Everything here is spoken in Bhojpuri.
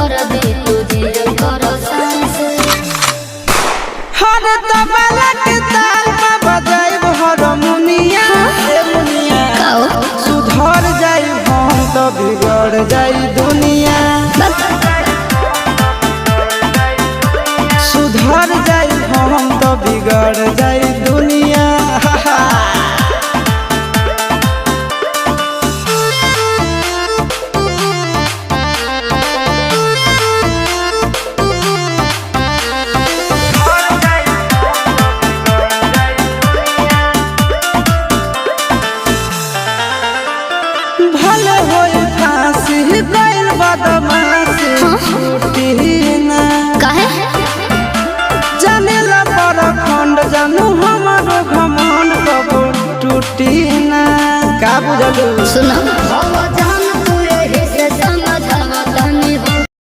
कर दे तुझे कर सांस हर तबला के ताल में बजाइब हारमोनिया ए मुनिया सुधर जाई हम तो बिगड़ जाई दुनिया सुधर जाई हम तो बिगड़ जाई दुनिया भले होई फांसी गइल बदमाशी छूटी ना काहे जानेला परखंड जानू हमारो घमंड कबो टूटी ना का बुझलू सुना